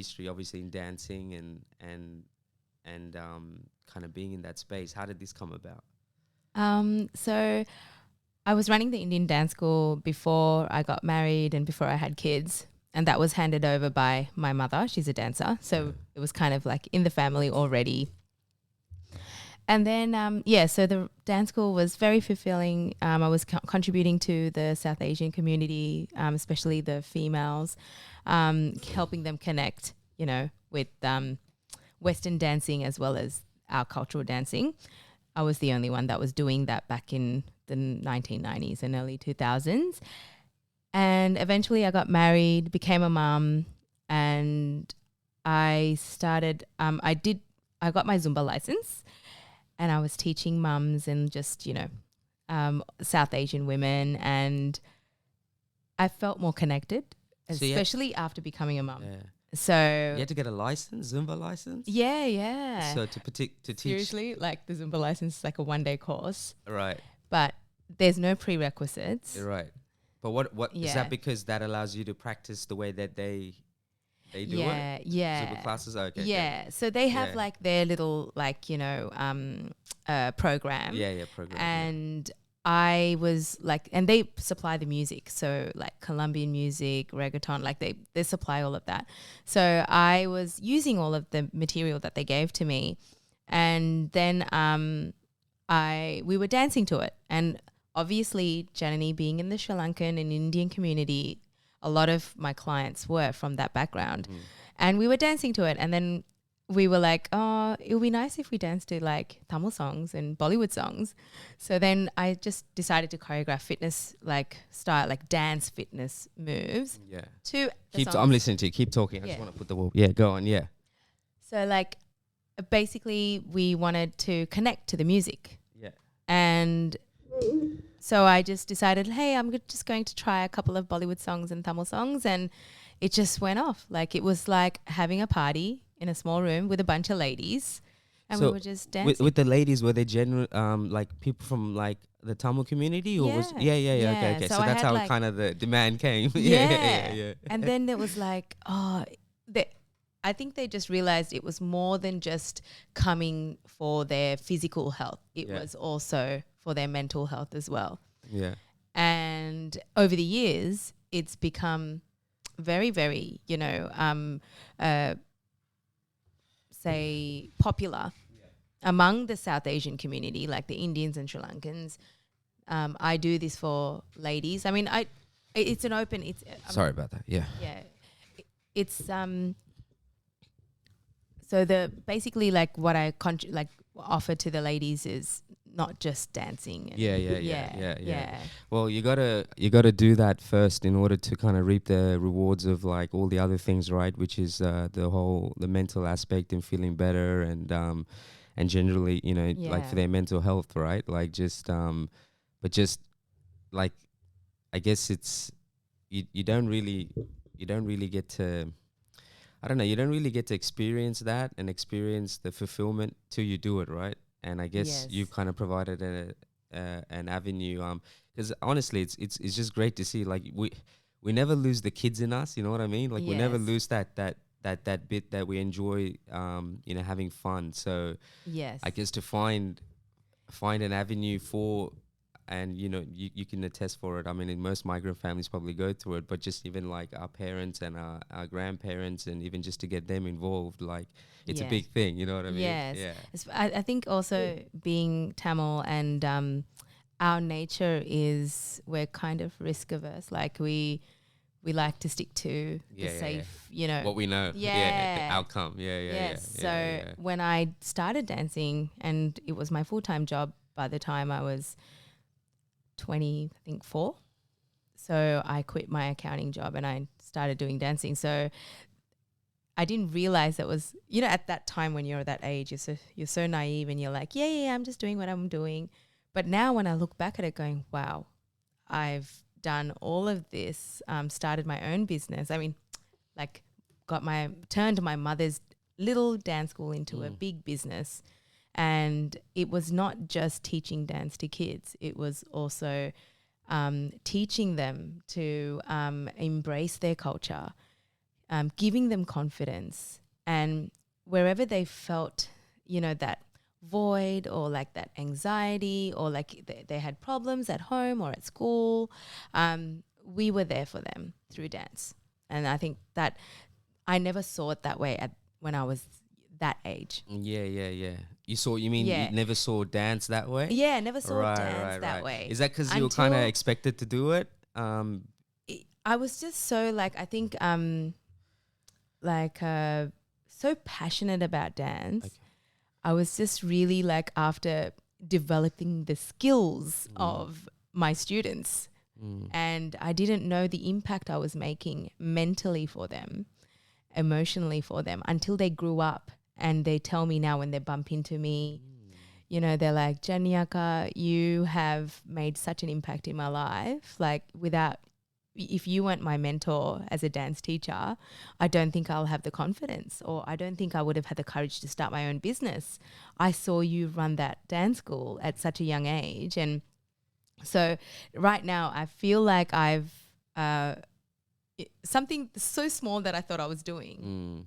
history, obviously, in dancing and kind of being in that space. How did this come about? So I was running the Indian dance school before I got married and before I had kids, and that was handed over by my mother. She's a dancer, so it was kind of like in the family already. And then, so the dance school was very fulfilling. I was contributing to the South Asian community, especially the females, helping them connect, with Western dancing as well as our cultural dancing. I was the only one that was doing that back in the 1990s and early 2000s. And eventually I got married, became a mum, and I started, I got my Zumba license. And I was teaching mums and just, South Asian women, and I felt more connected, especially after becoming a mum. Yeah. So you had to get a license, Zumba license? Yeah. So to teach. Seriously, like the Zumba license is like a 1-day course. Right. But there's no prerequisites. Right. But what is that, because that allows you to practice the way that they do it? Yeah. Zumba classes? Okay. Yeah. Okay. So they have like their little program. Yeah, program. And I was like, and they supply the music. So like Colombian music, reggaeton, like they supply all of that. So I was using all of the material that they gave to me. And then we were dancing to it. And obviously, Janani being in the Sri Lankan and Indian community, a lot of my clients were from that background. And we were dancing to it. And then we were like, oh, it would be nice if we danced to like Tamil songs and Bollywood songs. So then I just decided to choreograph fitness, like style, like dance fitness moves. Yeah. To I'm listening to you. Keep talking. I just want to put the wall. Yeah, go on. Yeah. So like basically we wanted to connect to the music. Yeah. And so I just decided, hey, I'm just going to try a couple of Bollywood songs and Tamil songs, and it just went off. Like it was like having a party in a small room with a bunch of ladies, and we were just dancing. With the ladies, were they general like people from like the Tamil community, or was okay. So that's how like kind of the demand came. Yeah. And then it was like, I think they just realized it was more than just coming for their physical health. It was also for their mental health as well. Yeah. And over the years, it's become very, very, say popular among the South Asian community, like the Indians and Sri Lankans. I do this for ladies. I mean, it's an open. Sorry about that. Yeah. Yeah. It's so basically like what I offer to the ladies is not just dancing. Yeah. Well, you gotta do that first in order to kind of reap the rewards of like all the other things, right? Which is the mental aspect and feeling better and generally, like for their mental health, right? Like just but just like I guess it's you don't really get to. I don't know. You don't really get to experience that and experience the fulfillment till you do it, right? And I guess you've kind of provided an avenue. Because honestly, it's just great to see. Like we never lose the kids in us. You know what I mean? Like we never lose that bit that we enjoy. Having fun. So I guess to find an avenue for. And, you can attest for it. I mean, most migrant families probably go through it, but just even like our parents and our grandparents and even just to get them involved, like it's a big thing. You know what I mean? Yes. Yeah. I think also being Tamil and our nature is we're kind of risk averse. Like we like to stick to the safe, what we know. The outcome. So when I started dancing, and it was my full-time job by the time I was 24. So I quit my accounting job and I started doing dancing. So I didn't realize that was, at that time when you're that age, you're so naive and you're like, I'm just doing what I'm doing. But now when I look back at it going, wow, I've done all of this, started my own business. I mean, like turned my mother's little dance school into a big business. And it was not just teaching dance to kids. It was also teaching them to embrace their culture, giving them confidence, and wherever they felt, that void or like that anxiety or like they had problems at home or at school, we were there for them through dance. And I think that I never saw it that way when I was that age. Yeah. You mean Yeah. you never saw dance that way? Yeah, never saw dance that way. Is that because you were kind of expected to do it? I was just so like, I think so passionate about dance. Okay. I was just really like, after developing the skills of my students, and I didn't know the impact I was making mentally for them, emotionally for them, until they grew up and they tell me now when they bump into me, they're like, Janiaka, you have made such an impact in my life. Like, if you weren't my mentor as a dance teacher, I don't think I'll have the confidence, or I don't think I would have had the courage to start my own business. I saw you run that dance school at such a young age. And so right now I feel like I've something so small that I thought I was doing.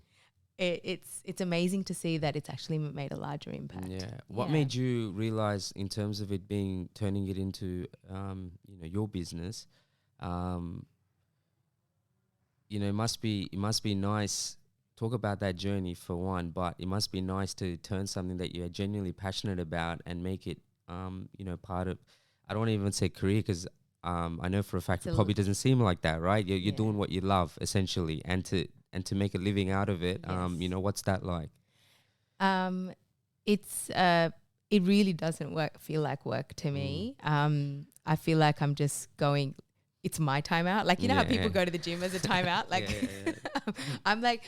It's amazing to see that it's actually made a larger impact. Yeah. What made you realize, in terms of it turning it into your business? It must be nice. Talk about that journey for one, but it must be nice to turn something that you're genuinely passionate about and make it part of, I don't want to even say career, because I know for a fact it probably doesn't seem like that, right? You're doing what you love essentially, and to make a living out of it. Yes. What's that like? It really doesn't feel like work to me. I feel like I'm just going, it's my timeout. Like, how people go to the gym as a timeout? Like, I'm like,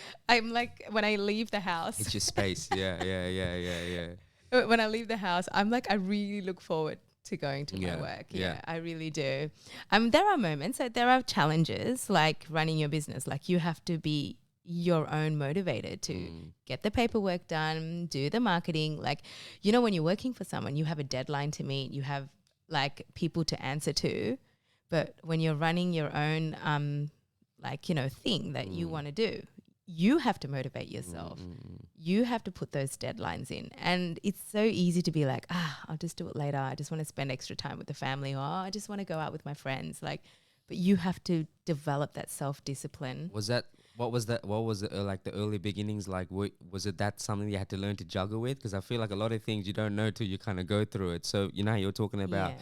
when I leave the house. It's your space. Yeah. When I leave the house, I'm like, I really look forward to going to my work. Yeah, I really do. There are moments, there are challenges, like running your business. Like, you have to be your own motivator to get the paperwork done, do the marketing. Like, when you're working for someone, you have a deadline to meet, you have like people to answer to. But when you're running your own, thing that you want to do, you have to motivate yourself. You have to put those deadlines in. And it's so easy to be like, I'll just do it later. I just want to spend extra time with the family, or I just want to go out with my friends. Like, but you have to develop that self-discipline. What was like the early beginnings like? Was it that something you had to learn to juggle with? Because I feel like a lot of things you don't know till you kind of go through it. So, you're talking about,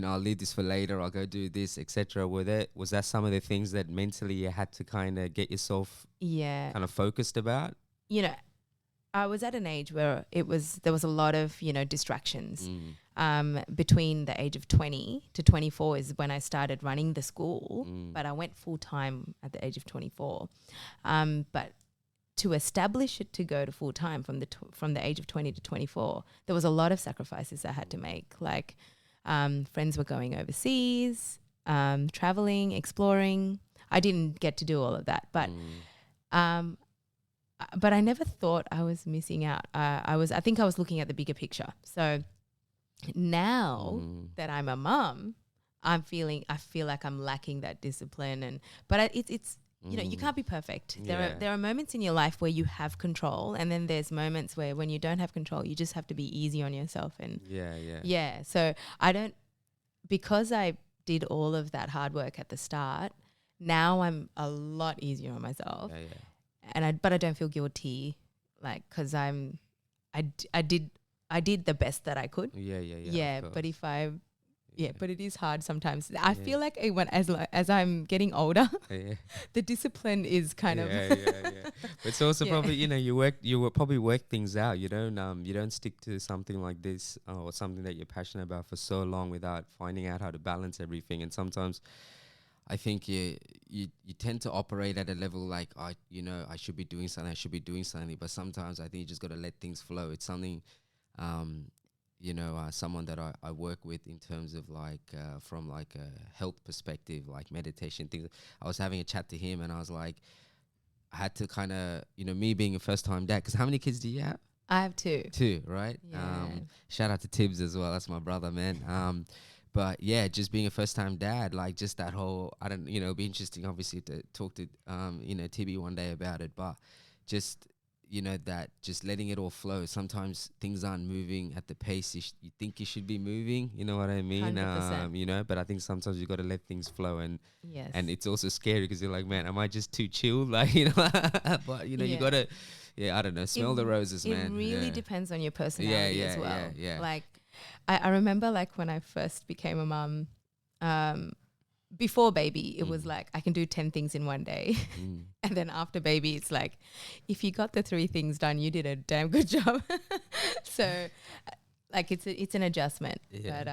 I'll leave this for later, I'll go do this, etc. Was that some of the things that mentally you had to kind of get yourself kind of focused about? I was at an age where there was a lot of, distractions. Between the age of 20 to 24 is when I started running the school, but I went full time at the age of 24. But to establish it to go to full time from the age of 20 to 24, there was a lot of sacrifices I had to make. Like, friends were going overseas, traveling, exploring. I didn't get to do all of that, but I never thought I was missing out. I think I was looking at the bigger picture. So now that I'm a mum, I feel like I'm lacking that discipline, but it's you can't be perfect. There are moments in your life where you have control, and then there's moments where when you don't have control, you just have to be easy on yourself. And so because I did all of that hard work at the start, now I'm a lot easier on myself. But I don't feel guilty, like, because I did the best that I could. But it is hard sometimes. I feel like as I'm getting older, the discipline is kind of. But it's also probably you will probably work things out. You don't stick to something like this or something that you're passionate about for so long without finding out how to balance everything. And sometimes I think you tend to operate at a level like, I should be doing something, but sometimes I think you just got to let things flow. It's something, someone that I work with in terms of like from like a health perspective, like meditation things. I was having a chat to him, and I was like, I had to kind of, me being a first time dad, because how many kids do you have? I have two. Two, right? Yeah. Shout out to Tibbs as well. That's my brother, man. But yeah, just being a first time dad, like just that whole, I don't, it'd be interesting obviously to talk to, TB one day about it, but just, that just letting it all flow. Sometimes things aren't moving at the pace you think you should be moving, you know what I mean? 100%. But I think sometimes you got to let things flow, and Yes. it's also scary because you're like, man, am I just too chill? Like, but you got to, I don't know, smell the roses, man. It really depends on your personality as well. Yeah. Like, I remember like when I first became a mum, before baby, it was like I can do 10 things in one day. And then after baby, it's like, if you got the 3 things done, you did a damn good job. So like it's an adjustment. Yeah.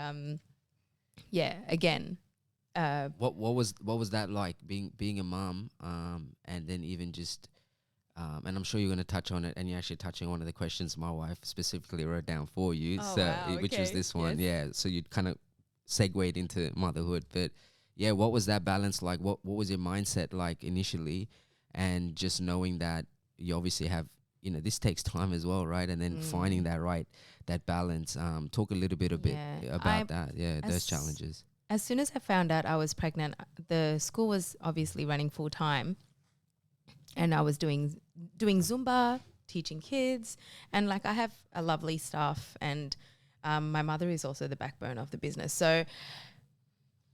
But again. What was that like being a mum, and then even just and I'm sure you're going to touch on it, and you're actually touching on one of the questions my wife specifically wrote down for you, which was this one. Yes. Yeah, so you kind of segued into motherhood, but yeah, what was that balance like? What was your mindset like initially, and just knowing that you obviously have, this takes time as well, right? And then finding that balance. Talk a little bit about that. Yeah, those challenges. As soon as I found out I was pregnant, the school was obviously running full time, and I was doing Zumba, teaching kids, and like I have a lovely staff, and my mother is also the backbone of the business. So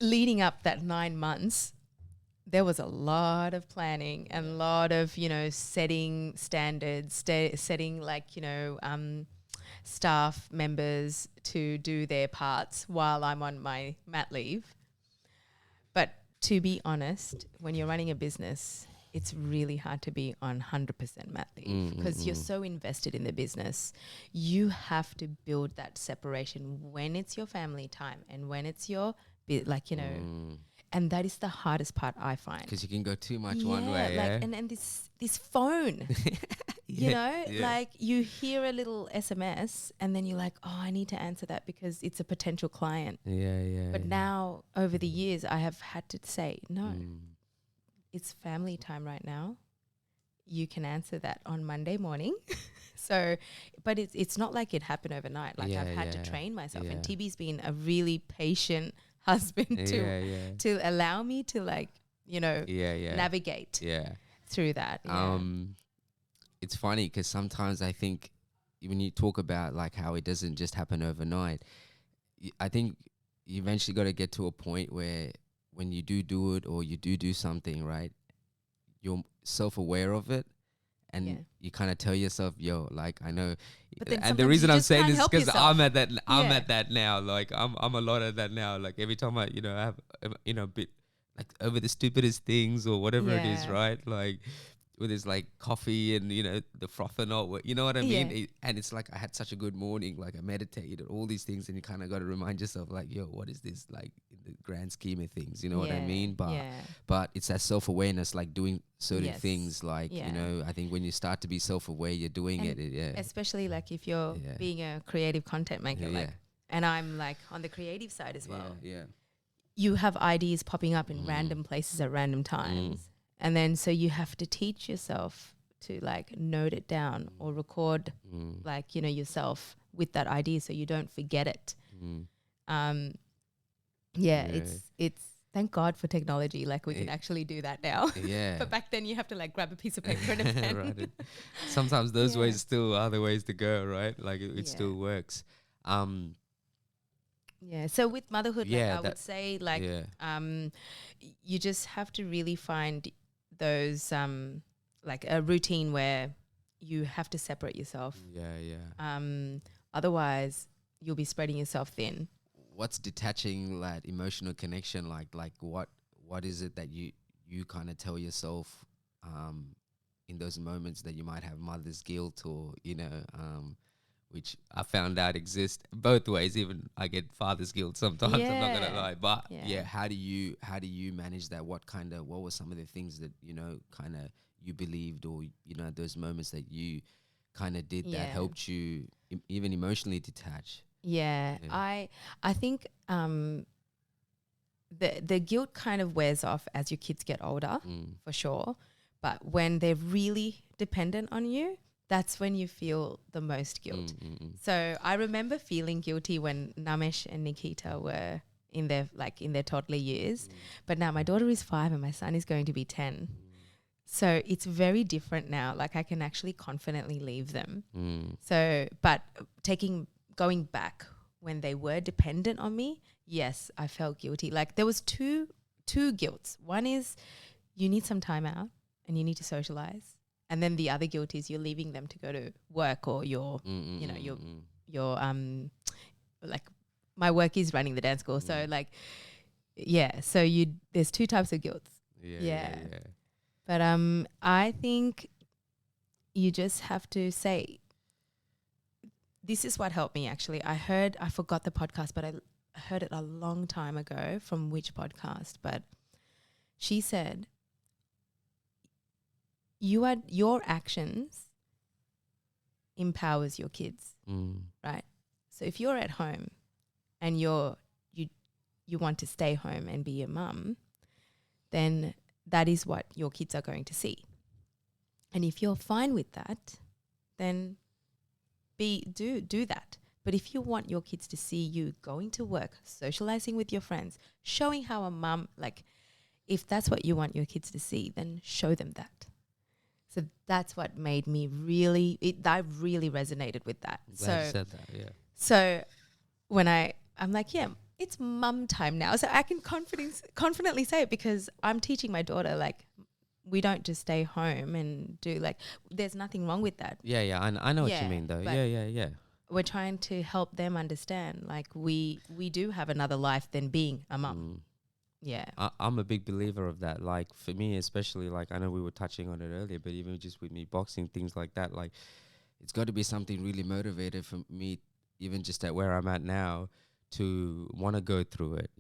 leading up that 9 months, there was a lot of planning and a lot of, setting standards, setting like, staff members to do their parts while I'm on my mat leave. But to be honest, when you're running a business, it's really hard to be on 100% mat leave because you're so invested in the business. You have to build that separation when it's your family time and when it's your, and that is the hardest part I find. Because you can go too much one way. And this phone, like you hear a little SMS and then you're like, oh, I need to answer that because it's a potential client. But now over the years, I have had to say, no, it's family time right now. You can answer that on Monday morning. So, but it's not like it happened overnight. Like I've had to train myself, and TB's been a really patient husband to allow me to navigate through that. It's funny because sometimes I think when you talk about like how it doesn't just happen overnight, I think you eventually got to get to a point where when you do it or you do something, right, you're self-aware of it. And you kind of tell yourself, yo, like I know, and the reason I'm saying this is because I'm at that now. Like I'm a lot of that now. Like every time I have a bit like over the stupidest things or whatever it is, right? Like with this like coffee and the froth and all, you know what I mean? And it's like I had such a good morning, like I meditated, all these things, and you kind of got to remind yourself, like, yo, what is this like in the grand scheme of things? You know what I mean? But it's that self-awareness, like doing certain things, like I think when you start to be self-aware, you're doing it. Especially like if you're being a creative content maker, and I'm like on the creative side as well. You have ideas popping up in random places at random times. And then so you have to teach yourself to like note it down or record like, yourself with that idea so you don't forget it. It's thank God for technology. Like we can actually do that now. But back then you have to like grab a piece of paper and a pen. Right. Sometimes those ways still are the ways to go, right? Like it still works. So with motherhood, like I would say like you just have to really find those like a routine where you have to separate yourself. Otherwise you'll be spreading yourself thin. What's detaching that emotional connection like what is it that you kind of tell yourself in those moments that you might have mother's guilt or which I found out exist both ways. Even I get father's guilt sometimes. I'm not gonna lie, but how do you manage that? What were some of the things that kind of you believed, or those moments that you kind of did that helped you even emotionally detach? I think the guilt kind of wears off as your kids get older, for sure. But when they're really dependent on you, that's when you feel the most guilt. So I remember feeling guilty when Namesh and Nikita were in their toddler years. But now my daughter is 5 and my son is going to be 10. So it's very different now. Like I can actually confidently leave them. So, but going back when they were dependent on me, yes, I felt guilty. Like there was two guilts. One is you need some time out and you need to socialize. And then the other guilt is you're leaving them to go to work, or your like my work is running the dance school. So like, yeah. So there's two types of guilt. Yeah. But I think you just have to say, this is what helped me actually. I forgot the podcast, but I heard it a long time ago from which podcast, but she said, your actions empowers your kids, right? So if you're at home and you want to stay home and be a mum, then that is what your kids are going to see. And if you're fine with that, then do that. But if you want your kids to see you going to work, socializing with your friends, showing how a mum, like if that's what you want your kids to see, then show them that. So that's what made me I really resonated with that. I'm glad you said that, yeah. So when I'm like, yeah, it's mum time now. So I can confidently say it because I'm teaching my daughter, like, we don't just stay home and do there's nothing wrong with that. Yeah. I know what you mean though. Yeah. We're trying to help them understand, like we do have another life than being a mum. Yeah. I'm a big believer of that. Like for me, especially, like I know we were touching on it earlier, but even just with me boxing, things like that, like it's got to be something really motivated for me, even just at where I'm at now, to want to go through it,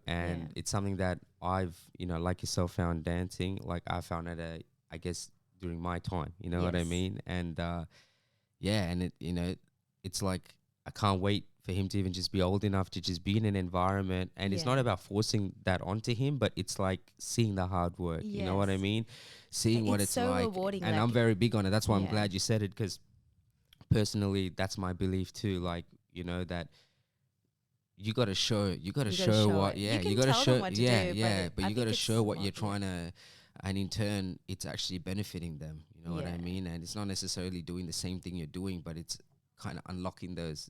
and it's something that I've, like yourself, found dancing. Like I found it, I guess, during my time, what I mean? And and it, it's like, I can't wait for him to even just be old enough to just be in an environment. And it's not about forcing that onto him, but it's like seeing the hard work, you know what I mean? Seeing what it's so like. rewarding, and I'm very big on it. That's why I'm glad you said it, because personally, that's my belief too. Like, that you got to show what, you got to show, but you got to show what you're trying to, and in turn, it's actually benefiting them. You know what I mean? And it's not necessarily doing the same thing you're doing, but it's kind of unlocking those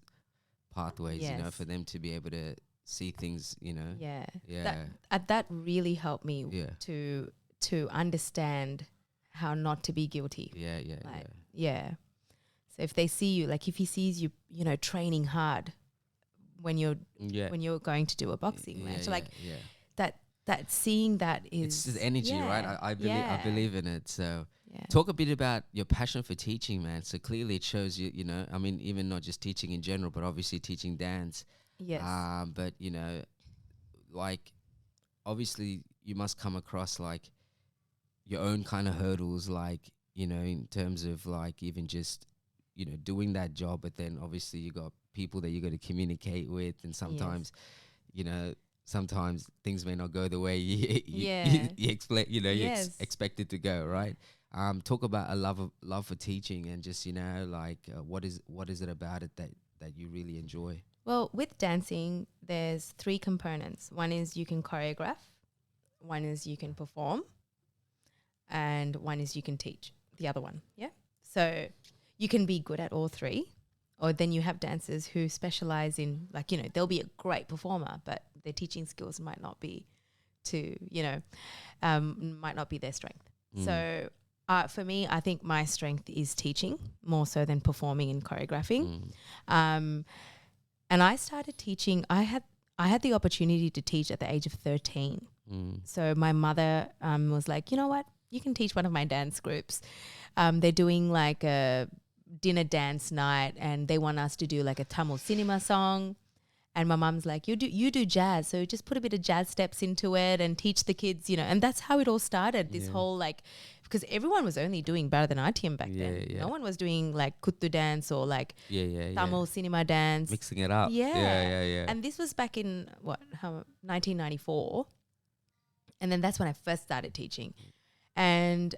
pathways, for them to be able to see things, That really helped me to understand how not to be guilty. So if they see you, like if he sees you, training hard when you're going to do a boxing match, that seeing that is, it's just energy, right? I believe in it. So talk a bit about your passion for teaching, man. So clearly it shows you, I mean, even not just teaching in general, but obviously teaching dance. Yes. But like obviously you must come across like your own kind of hurdles, like, in terms of like even just, doing that job, but then obviously you got people that you got to communicate with, and sometimes, sometimes things may not go the way you expect, you expect it to go, right? Talk about a love for teaching, and just, what is it about it that you really enjoy? Well, with dancing, there's 3 components. One is you can choreograph, one is you can perform, and one is you can teach the other one. Yeah. So you can be good at all 3. Or then you have dancers who specialize in, like, they'll be a great performer, but their teaching skills might not be might not be their strength. So for me, I think my strength is teaching more so than performing and choreographing. And I started teaching. I had the opportunity to teach at the age of 13. So my mother was like, you know what, you can teach one of my dance groups. They're doing like a dinner dance night, and they want us to do like a Tamil cinema song. And my mum's like, you do jazz, so just put a bit of jazz steps into it and teach the kids, and that's how it all started. This whole, like, because everyone was only doing Bharatanatyam back then. No one was doing like Kuttu dance or like Tamil cinema dance. Mixing it up. Yeah. And this was back in 1994. And then that's when I first started teaching. And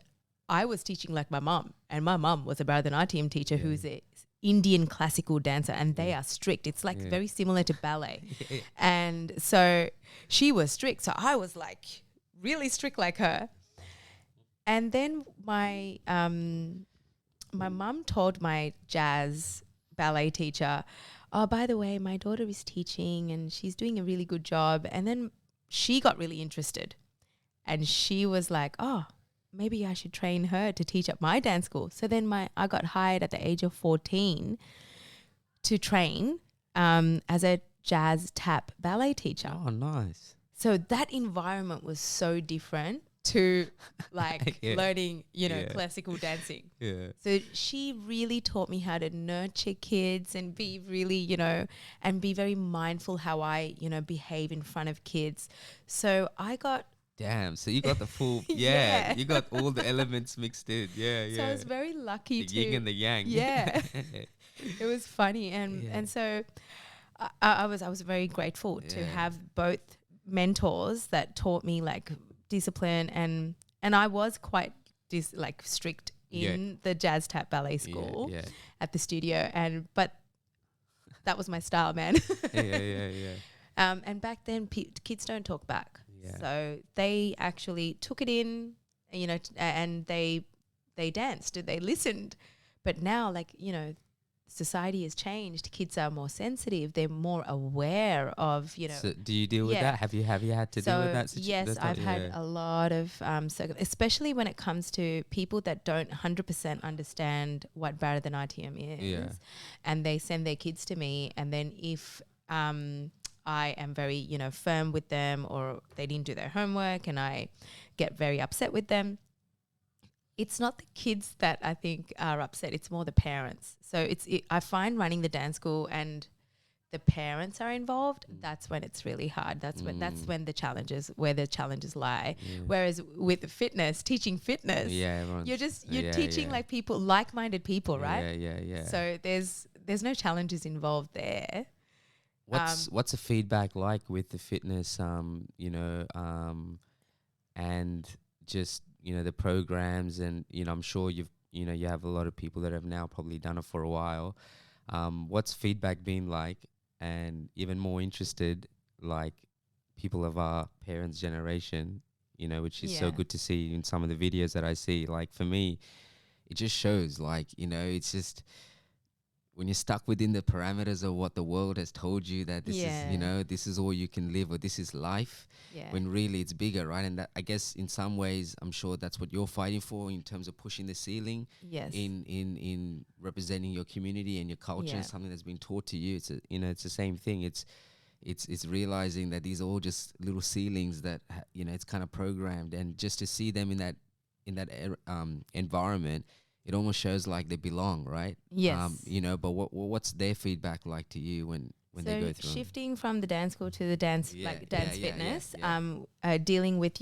I was teaching like my mum, and my mum was a Bharatanatyam teacher who's Indian classical dancer, and they are strict. It's like very similar to ballet. And so she was strict. So I was like really strict like her. And then my mum told my jazz ballet teacher, oh, by the way, my daughter is teaching and she's doing a really good job. And then she got really interested and she was like, oh, maybe I should train her to teach at my dance school. So then I got hired at the age of 14 to train as a jazz tap ballet teacher. Oh, nice. So that environment was so different to like learning, classical dancing. Yeah. So she really taught me how to nurture kids and be really, and be very mindful how I, behave in front of kids. So I got... Damn, so you got the full, you got all the elements mixed in. Yeah. So I was very lucky the yin and the yang. Yeah. It was funny. And so I was very grateful to have both mentors that taught me like discipline and I was quite strict in the jazz tap ballet school at the studio but that was my style, man. And back then kids don't talk back. So they actually took it in, and they danced, they listened. But now, society has changed. Kids are more sensitive. They're more aware of, So do you deal with that? Have you had to deal with that situation? Yes, I've had a lot of, especially when it comes to people that don't 100% understand what Bharatanatyam is, and they send their kids to me, and then if I am very, firm with them, or they didn't do their homework and I get very upset with them, it's not the kids that I think are upset. It's more the parents. So I find running the dance school and the parents are involved, that's when it's really hard. That's when the challenges lie. Whereas with teaching fitness, you're teaching like people, like-minded people, right? Yeah. So there's no challenges involved there. What's the feedback like with the fitness, and just, the programs, and, I'm sure you have a lot of people that have now probably done it for a while. What's feedback been like? And even more interested, like people of our parents' generation, which is so good to see in some of the videos that I see. Like for me, it just shows it's just, when you're stuck within the parameters of what the world has told you that this is, this is all you can live, or this is life, when really it's bigger, right? And that, I guess in some ways, I'm sure that's what you're fighting for in terms of pushing the ceiling, in representing your community and your culture, something that's been taught to you. It's it's the same thing. It's realizing that these are all just little ceilings that it's kind of programmed, and just to see them in that environment, it almost shows like they belong, right? Yes. But what's their feedback like to you when they go through? Shifting from the dance school to the dance fitness, dealing with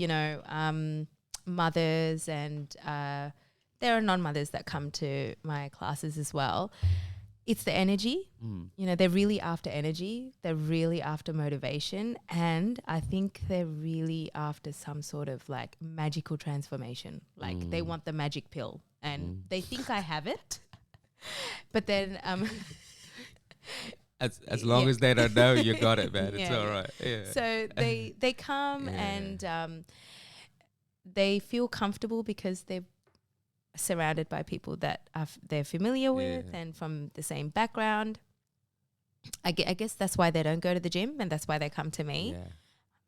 mothers, and there are non-mothers that come to my classes as well. It's the energy. They're really after energy. They're really after motivation, and I think they're really after some sort of like magical transformation. Like they want the magic pill. And they think I have it, but then as long as they don't know, you got it, man. It's all right. Yeah. So they come and they feel comfortable because they're surrounded by people that they're familiar with and from the same background. I guess that's why they don't go to the gym, and that's why they come to me.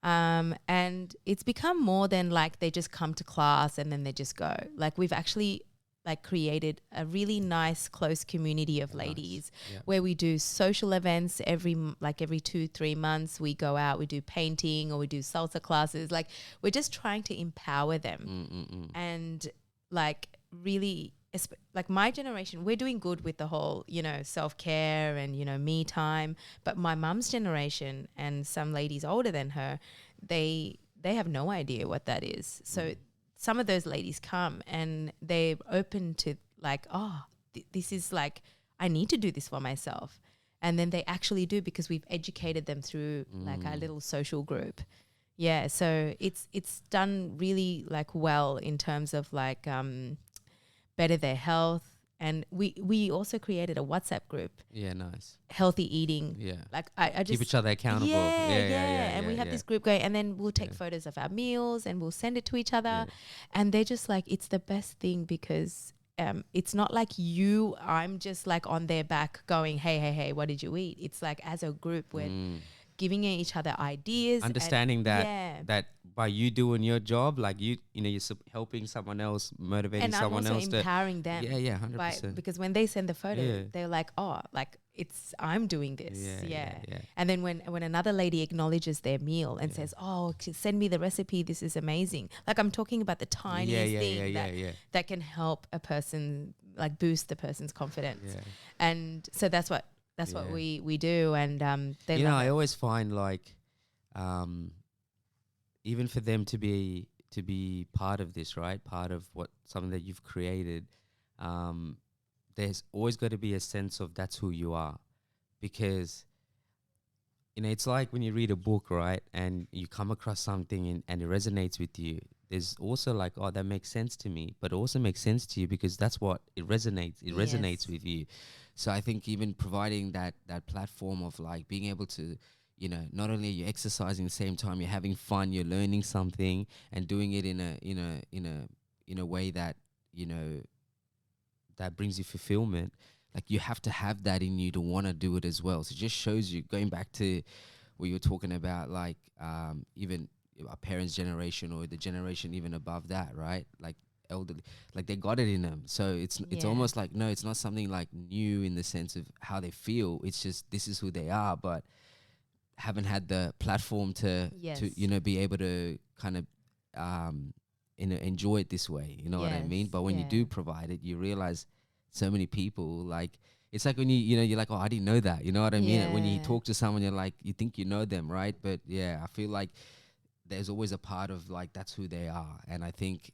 And it's become more than like they just come to class and then they just go. Like we've actually created a really nice close community of ladies where we do social events every 2-3 months. We go out, we do painting, or we do salsa classes. Like we're just trying to empower them. And really, like my generation, we're doing good with the whole self-care and me time, but my mum's generation and some ladies older than her, they have no idea what that is. So some of those ladies come and they're open to this is like, I need to do this for myself. And then they actually do, because we've educated them through like our little social group. Yeah. So it's done really well in terms of better their health, And we also created a WhatsApp group, Yeah, nice. healthy eating. Yeah. Like I just Keep each other accountable. and we have this group going, and then we'll take photos of our meals and we'll send it to each other. And they're just like, it's the best thing because it's not like I'm just like on their back going, hey, what did you eat? It's like as a group we're giving each other ideas, understanding that by you doing your job, like you're helping someone else, motivating and someone else, and I'm also empowering them. 100%. Because when they send the photo, they're like, oh, like I'm doing this. And then when another lady acknowledges their meal and says, oh, send me the recipe, this is amazing. Like I'm talking about the tiniest thing that can help a person, like boost the person's confidence. And so that's what we do. And I always find like even for them to be part of this, right? Part of something that you've created, there's always got to be a sense of that's who you are, because it's like when you read a book, right, and you come across something and it resonates with you. There's also like, oh, that makes sense to me, but it also makes sense to you because that's what it resonates. It resonates with you. So I think even providing that platform of like being able to, not only are you exercising at the same time, you're having fun, you're learning something, and doing it in a way that that brings you fulfillment. Like you have to have that in you to want to do it as well. So it just shows you, going back to what you were talking about, like even our parents' generation or the generation even above that, right? Like elderly, like they got it in them. So it's almost like, no, it's not something like new in the sense of how they feel. It's just this is who they are, but haven't had the platform to be able to kind of enjoy it this way. You know what I mean? But when you do provide it, you realize so many people, like it's like when you're like, oh, I didn't know that. You know what I mean? When you talk to someone, you're like, you think you know them, right? But I feel like there's always a part of like that's who they are. And I think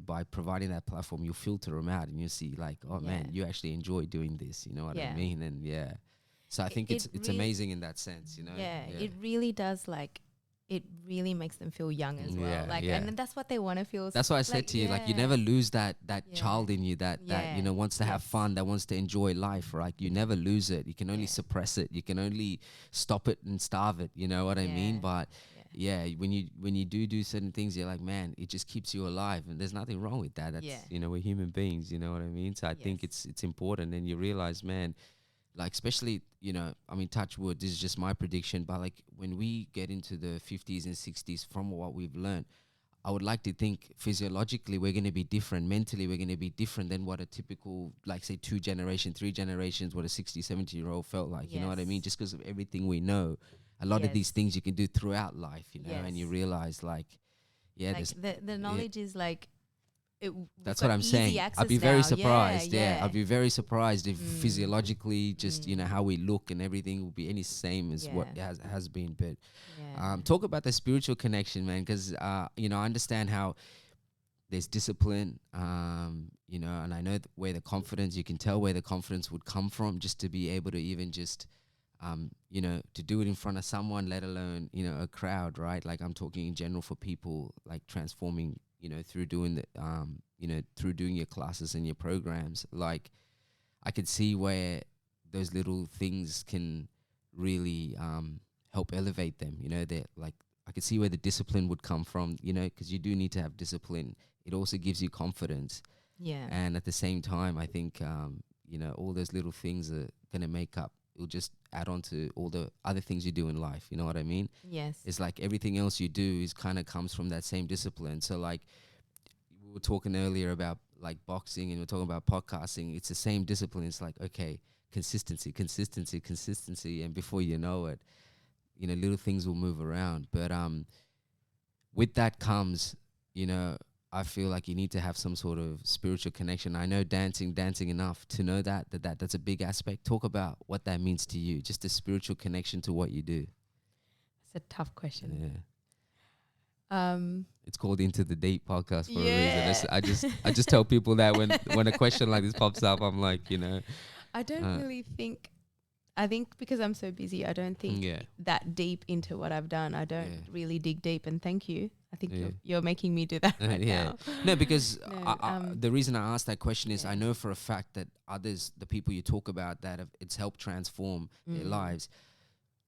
by providing that platform, you filter them out and you see like, oh man, you actually enjoy doing this. You know what I mean? And so I think it's really amazing in that sense. It really does, like it really makes them feel young as well. And that's what they want to feel. That's why I said to you, like you never lose that child in you that wants to have fun, that wants to enjoy life, right? You never lose it. You can only suppress it. You can only stop it and starve it. You know what I mean? But when you do certain things, you're like, man, it just keeps you alive, and there's nothing wrong with that. That's we're human beings. You know what I mean? So I think it's important, and you realize, man, like especially touch wood, this is just my prediction, but like when we get into the 50s and 60s, from what we've learned, I would like to think physiologically we're going to be different, mentally we're going to be different than what a typical, like say 3 generations, what a 60, 70-year-old felt like. You know what I mean? Just because of everything we know, a lot of these things you can do throughout life, and you realize like, like the knowledge is like, that's what I'm saying. I'd be very surprised. I'd be very surprised if physiologically just how we look and everything will be any same as what it has been. But talk about the spiritual connection, man, because I understand how there's discipline, and I know where the confidence, you can tell where the confidence would come from, just to be able to even just to do it in front of someone, let alone a crowd, right? Like I'm talking in general for people, like transforming through doing through doing your classes and your programs. Like I could see where those little things can really help elevate them. That like I could see where the discipline would come from, because you do need to have discipline. It also gives you confidence. And at the same time, I think all those little things are gonna make up. It'll just add on to all the other things you do in life. You know what I mean? Yes. It's like everything else you do is kind of comes from that same discipline. So like we were talking earlier about like boxing, and we're talking about podcasting. It's the same discipline. It's like, okay, consistency. And before you know it, little things will move around. But with that comes, I feel like you need to have some sort of spiritual connection. I know dancing enough to know that's a big aspect. Talk about what that means to you, just a spiritual connection to what you do. It's a tough question. It's called Into the Deep podcast for a reason. I just tell people that when a question like this pops up, I'm like, I don't really think I think because I'm so busy, I don't think that deep into what I've done. I don't really dig deep, and thank you. I think you're making me do that right now. No, because the reason I asked that question is I know for a fact that the people you talk about that it's helped transform their lives,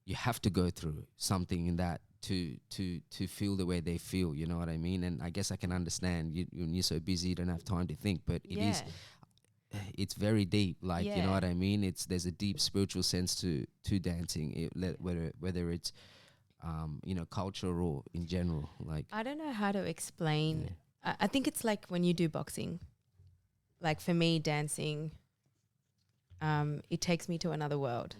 you have to go through something in that to feel the way they feel, you know what I mean? And I guess I can understand when you're so busy, you don't have time to think, but it's very deep, like you know what I mean. There's a deep spiritual sense to dancing, whether it's culture or in general. Like I don't know how to explain. I think it's like when you do boxing. Like for me, dancing, it takes me to another world.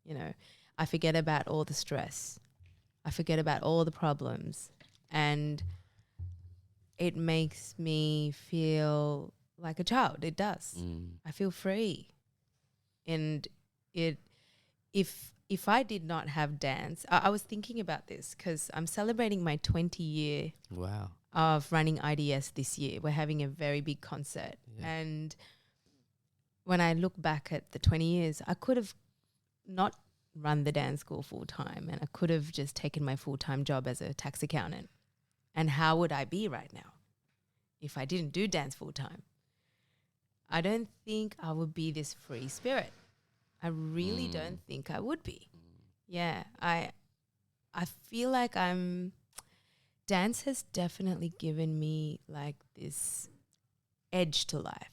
You know, I forget about all the stress. I forget about all the problems, and it makes me feel like a child. It does. I feel free. And if I did not have dance, I was thinking about this because I'm celebrating my 20-year of running IDS this year. We're having a very big concert. And when I look back at the 20 years, I could have not run the dance school full time, and I could have just taken my full-time job as a tax accountant. And how would I be right now if I didn't do dance full time? I don't think I would be this free spirit. I really don't think I would be. Yeah, I feel like dance has definitely given me like this edge to life.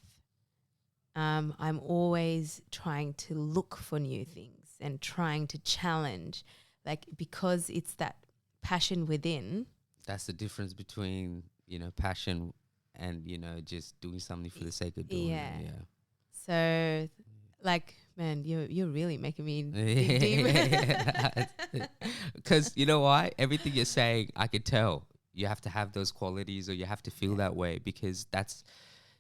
I'm always trying to look for new things and trying to challenge, like, because it's that passion within. That's the difference between, passion and, just doing something for the sake of doing it. Yeah. So, like, man, you're really making me dig deep. Because you know why? Everything you're saying, I could tell. You have to have those qualities, or you have to feel that way, because that's,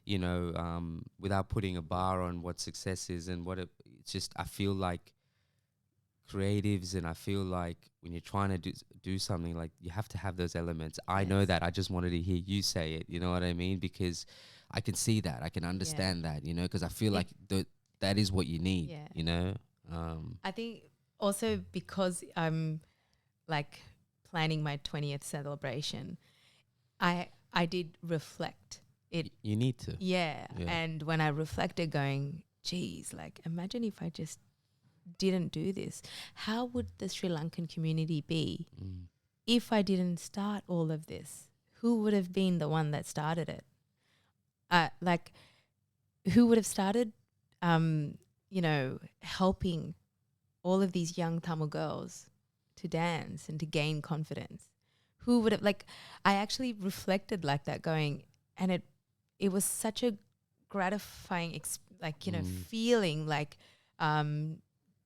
without putting a bar on what success is and it's just, I feel like creatives, and I feel like when you're trying to do something, like, you have to have those elements. I know that. I just wanted to hear you say it, you know what I mean? Because I can see that, I can understand that, because I feel like that is what you need, I think also because I'm like planning my 20th celebration, I did reflect it. You need to. Yeah. And when I reflected, going, geez, like, imagine if I just didn't do this. How would the Sri Lankan community be if I didn't start all of this? Who would have been the one that started it? Who would have started, helping all of these young Tamil girls to dance and to gain confidence? Who would have, I actually reflected like that, going, and it was such a gratifying, feeling like,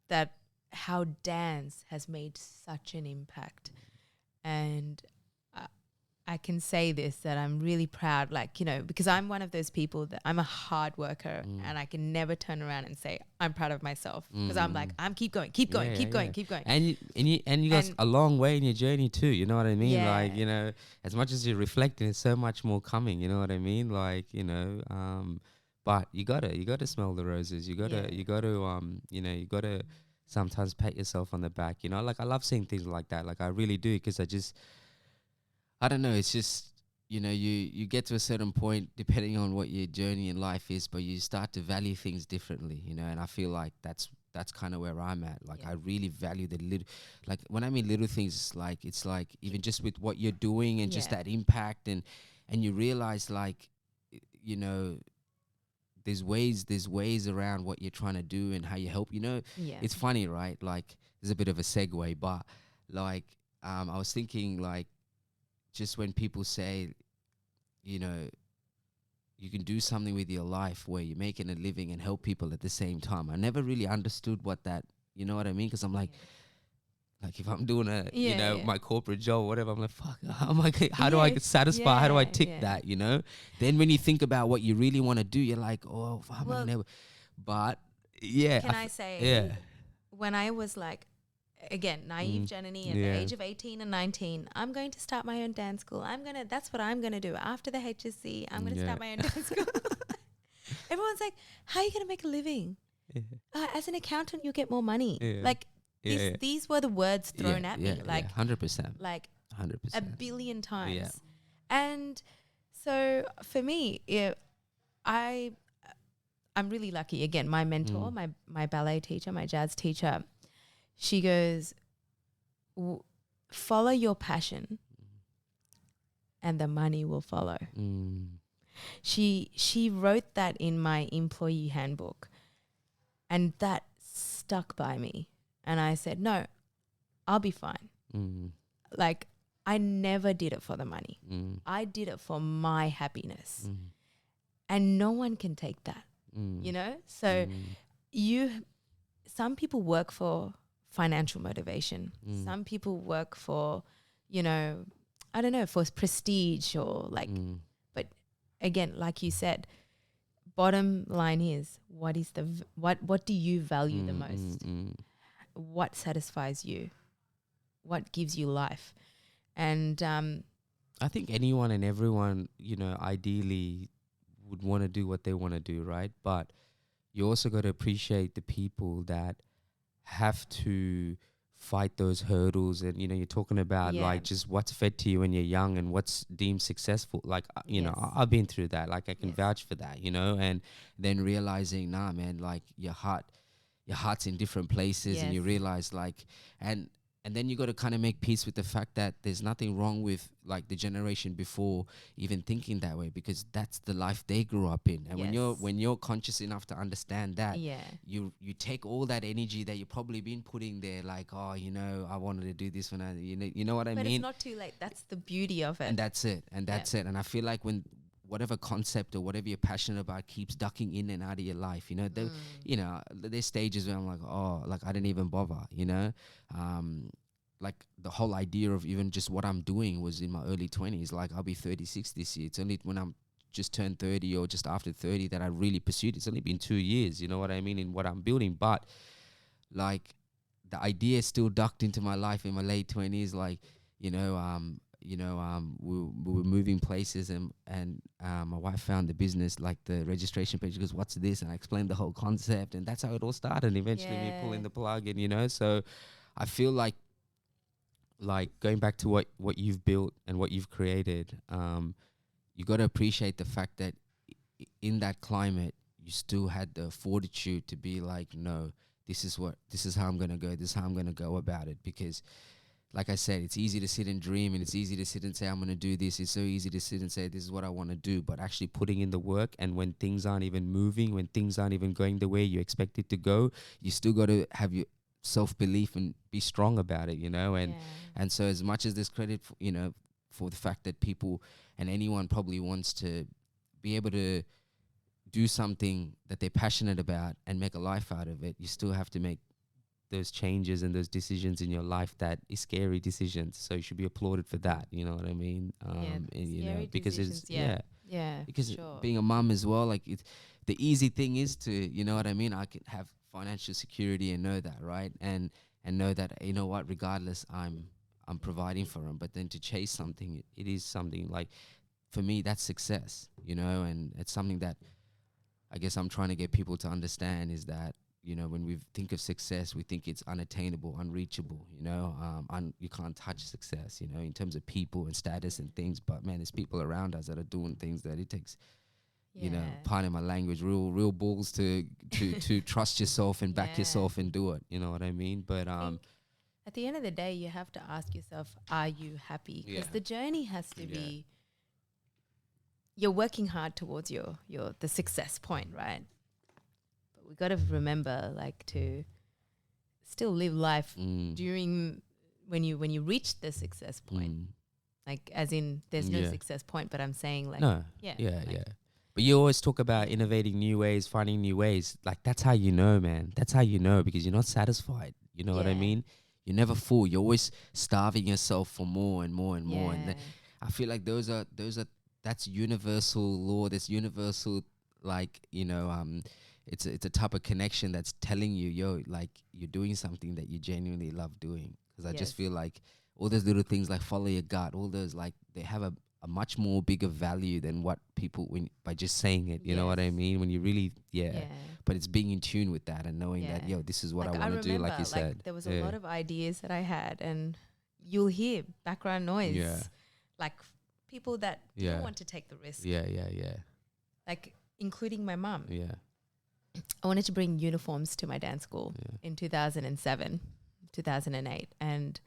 that how dance has made such an impact. And I can say this, that I'm really proud, because I'm one of those people that I'm a hard worker, and I can never turn around and say I'm proud of myself, because I'm like, I'm keep going. And you got a long way in your journey too, you know what I mean? Like, as much as you're reflecting, there's so much more coming, you know what I mean? Like, but you gotta smell the roses. You gotta sometimes pat yourself on the back, like, I love seeing things like that. Like, I really do, because I don't know, it's just, you get to a certain point depending on what your journey in life is, but you start to value things differently, and I feel like that's kind of where I'm at. Like, I really value the little, like, when I mean little things, it's like even just with what you're doing and just that impact, and you realize, like, there's ways around what you're trying to do and how you help, It's funny, right? Like, there's a bit of a segue, but like, I was thinking, like, just when people say, you can do something with your life where you're making a living and help people at the same time. I never really understood what that, you know what I mean? Because I'm like if I'm doing my corporate job or whatever, I'm like, fuck, how do I get satisfied? How do I tick that, Then when you think about what you really want to do, you're like, oh, how am I never? But yeah. Can I say, when I was like, again, naive Janani at the age of 18 and 19, I'm going to start my own dance school. That's what I'm going to do. After the HSC, I'm going to start my own dance school. Everyone's like, how are you going to make a living? As an accountant, you get more money. Yeah. Like Yeah. these were the words thrown at me, like 100%. like 100%. a billion times. Yeah. And so for me, I'm really lucky. Again, my mentor, my ballet teacher, my jazz teacher, she goes, follow your passion and the money will follow. She wrote that in my employee handbook, and that stuck by me. And I said, no, I'll be fine. Like, I never did it for the money. I did it for my happiness. And no one can take that, you know? So some people work for financial motivation. Some people work for, you know, I don't know, for prestige or like, but again, like you said, bottom line is what do you value the most? What satisfies you? What gives you life? And I think anyone and everyone, you know, ideally would want to do what they want to do, right? But you also got to appreciate the people that have to fight those hurdles. And, you know, you're talking about like just what's fed to you when you're young and what's deemed successful. Like, you know, I've been through that. Like, I can vouch for that, you know, and then realizing, nah, man, like your heart's in different places, and you realize like, and then you got to kind of make peace with the fact that there's nothing wrong with like the generation before even thinking that way, because that's the life they grew up in. And when you're conscious enough to understand that, you take all that energy that you've probably been putting there, like, oh, you know, I wanted to do this when I, you know what I mean? But it's not too late. That's the beauty of it. And that's it. And I feel like when whatever concept or whatever you're passionate about keeps ducking in and out of your life, you know, you know, there's stages where I'm like, oh, like I didn't even bother, you know, like the whole idea of even just what I'm doing was in my early 20s. Like I'll be 36 this year. It's only when I'm just turned 30 or just after 30 that I really pursued. It's only been 2 years, you know what I mean, in what I'm building. But like the idea still ducked into my life in my late 20s, like, we were moving places, and my wife found the business, like the registration page. She goes, "What's this?" And I explained the whole concept, and that's how it all started. And eventually, me pulling the plug, and you know, so I feel like going back to what you've built and what you've created, you got to appreciate the fact that in that climate, you still had the fortitude to be like, no, this is how I'm gonna go. This is how I'm gonna go about it, because. Like I said, it's easy to sit and dream, and it's easy to sit and say, I'm going to do this. It's so easy to sit and say, this is what I want to do. But actually putting in the work, and when things aren't even moving, when things aren't even going the way you expect it to go, you still got to have your self-belief and be strong about it, you know? And so as much as there's credit, for the fact that people and anyone probably wants to be able to do something that they're passionate about and make a life out of it, you still have to make those changes and those decisions in your life that is scary decisions. So you should be applauded for that. You know what I mean? And you know, because it's because being a mum as well. Like the easy thing is to, you know what I mean? I can have financial security and know that, right? And know that, you know what? Regardless, I'm providing for them. But then to chase something, it is something like, for me, that's success. You know, and it's something that I guess I'm trying to get people to understand is that. You know, when we think of success, we think it's unattainable, unreachable, you know, you can't touch success, you know, in terms of people and status and things. But man, there's people around us that are doing things that it takes, you know, pardon my language, real balls to trust yourself and back yourself and do it. You know what I mean? But at the end of the day, you have to ask yourself, are you happy? Because the journey has to be, you're working hard towards the success point, right? We got to remember, like, to still live life during when you reach the success point. Like, as in, there's no success point, but I'm saying, like, But you always talk about innovating new ways, finding new ways. Like, that's how you know, man. That's how you know, because you're not satisfied. You know what I mean? You're never full. You're always starving yourself for more and more and more. And I feel like that's universal law. That's universal, like, you know, it's a type of connection that's telling you, yo, like you're doing something that you genuinely love doing. Because I just feel like all those little things, like follow your gut, all those, like they have a much more bigger value than what people by just saying it. You know what I mean? When you really, but it's being in tune with that and knowing that, this is what like I want to do. Like you said, there was a lot of ideas that I had, and you'll hear background noise, like people that didn't want to take the risk. Like including my mum. I wanted to bring uniforms to my dance school in 2007, 2008, and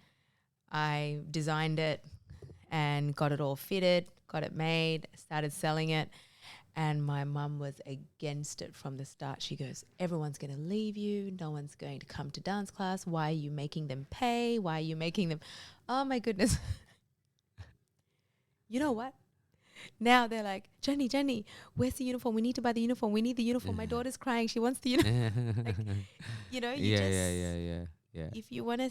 I designed it and got it all fitted, got it made, started selling it. And my mum was against it from the start. She goes, everyone's going to leave you. No one's going to come to dance class. Why are you making them pay? Why are you making them? Oh, my goodness. You know what? Now they're like, Jenny, where's the uniform? We need to buy the uniform. We need the uniform. My daughter's crying. She wants the uniform. Like, you know, you if you want to...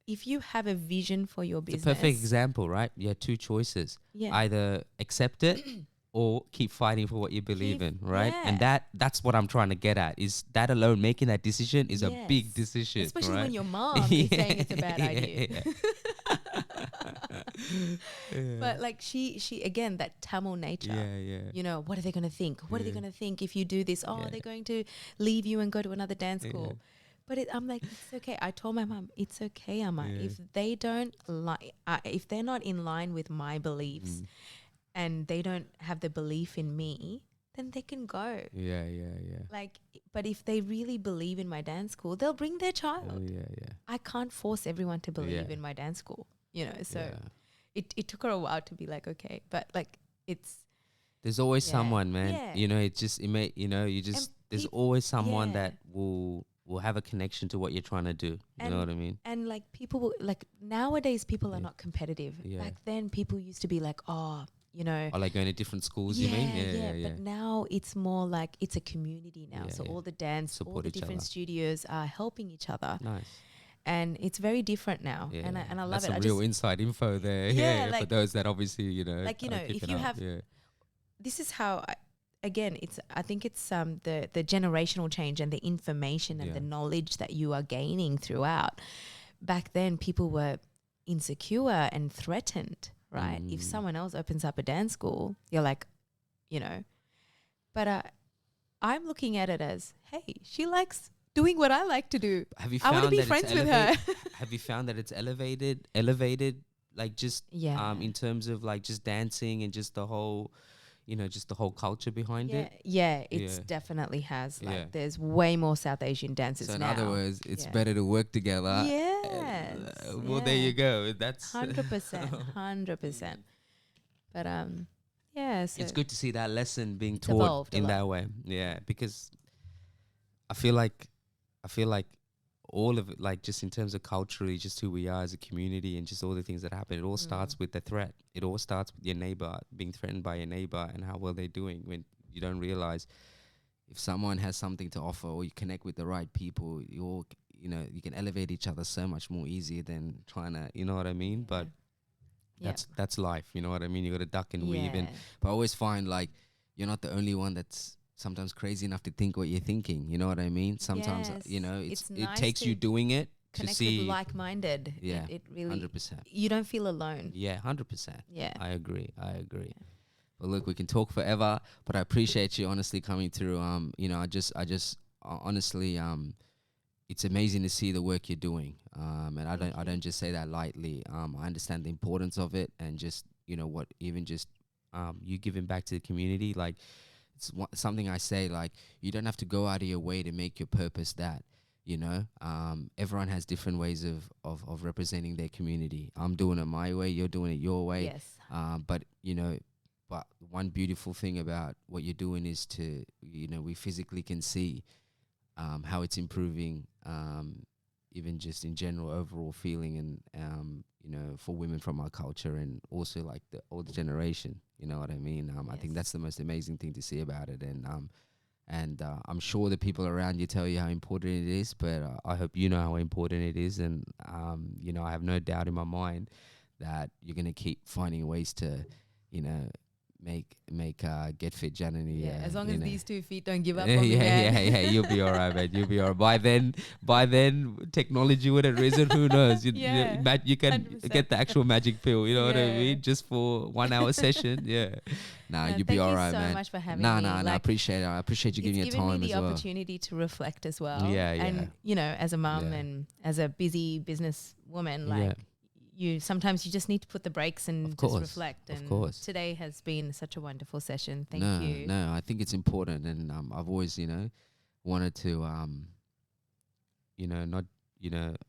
If you have a vision for your business... It's a perfect example, right? You have two choices. Either accept it or keep fighting for what you believe in, right? And that's what I'm trying to get at, is that alone, making that decision is a big decision. Especially right? when your mom is saying it's a bad idea. But like she again, that Tamil nature. You know, what are they going to think? What are they going to think if you do this? Oh, they're going to leave you and go to another dance school. But I'm like, it's okay. I told my mom, it's okay, Amma. If they don't if they're not in line with my beliefs and they don't have the belief in me, then they can go. Like, but if they really believe in my dance school, they'll bring their child. I can't force everyone to believe in my dance school, you know. So it took her a while to be like, okay, but like there's always someone, man. You know, there's always someone that will have a connection to what you're trying to do. You know what I mean? And like people, like nowadays people are not competitive. Back then people used to be like, oh, you know. Or like going to different schools, you mean? But now it's more like it's a community now. So all the dance, all the different studios are helping each other. Nice. And it's very different now. And I love it. That's some real inside info there. Like, for those that obviously, you know. Like, you know, if you have, this is how, I think it's the generational change and the information and the knowledge that you are gaining throughout. Back then people were insecure and threatened, right? If someone else opens up a dance school, you're like, you know. But I'm looking at it as, hey, she likes doing what I like to do. I want to be friends with her. Have you found that it's elevated, like just in terms of like just dancing and just the whole, you know, just the whole culture behind it? Yeah, it definitely has. Like there's way more South Asian dancers now. So in other words, it's better to work together. Yes. Well, there you go. That's 100%. 100%. But so it's good to see that lesson being taught in that way. Yeah, because I feel like all of it, like just in terms of culturally, just who we are as a community and just all the things that happen, it all starts with the threat. It all starts with your neighbor, being threatened by your neighbor and how well they're doing, when you don't realize if someone has something to offer or you connect with the right people, you can elevate each other so much more easier than trying to, you know what I mean? But that's life, you know what I mean? You got to duck and weave. But I always find like you're not the only one that's sometimes crazy enough to think what you're thinking, you know what I mean? Sometimes you know it takes you doing it to see with like-minded. It really 100%. You don't feel alone. 100%. I agree. Well, look, we can talk forever, but I appreciate you honestly coming through. You know, I just honestly, it's amazing to see the work you're doing. And I don't just say that lightly. I understand the importance of it, and just, you know, what even just you giving back to the community, like. It's something I say, like, you don't have to go out of your way to make your purpose that, you know. Everyone has different ways of representing their community. I'm doing it my way, you're doing it your way. But, you know, one beautiful thing about what you're doing is to, you know, we physically can see how it's improving, even just in general overall feeling, and, you know, for women from our culture, and also like the older generation. You know what I mean? I think that's the most amazing thing to see about it. And I'm sure the people around you tell you how important it is, but I hope you know how important it is. And, you know, I have no doubt in my mind that you're going to keep finding ways to, you know, Get Fit Janani. As long as know. these 2 feet don't give up on me. You'll be all right, man. You'll be all right. By then, technology would have risen. Who knows? You can 100%. get the actual magic pill. You know what I mean? Just for 1 hour session. Yeah. You'll be all right, man. Thank you so much for having me. I appreciate it. I appreciate you giving me your time as well. It's given me the opportunity to reflect as well. Yeah. And, you know, as a mum and as a busy business woman, like, sometimes you just need to put the brakes and just reflect. And today has been such a wonderful session. Thank you. No, I think it's important, and I've always, wanted to, not,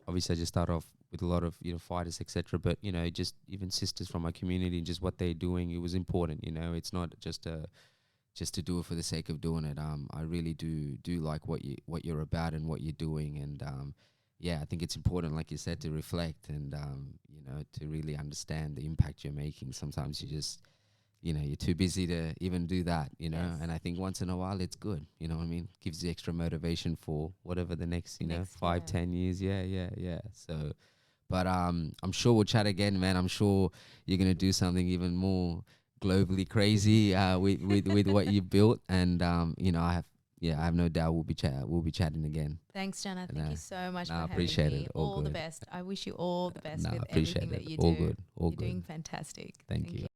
obviously I just start off with a lot of, fighters, etc. But, just even sisters from my community and just what they're doing, it was important. It's not just to do it for the sake of doing it. I really do like what you're about and what you're doing, and I think it's important, like you said, to reflect and to really understand the impact you're making. Sometimes you just, you're too busy to even do that, Yes. And I think once in a while it's good, you know what I mean? Gives you extra motivation for whatever the next, 5, 10 years. Yeah. So, but I'm sure we'll chat again, man. I'm sure you're gonna do something even more globally crazy with what you built, and I have no doubt we'll be chatting again. Thanks, Jana. Thank you so much for having appreciate me. It. All the best. I wish you all the best with appreciate everything it. that you All do. good. All You're good. doing fantastic. Thank you.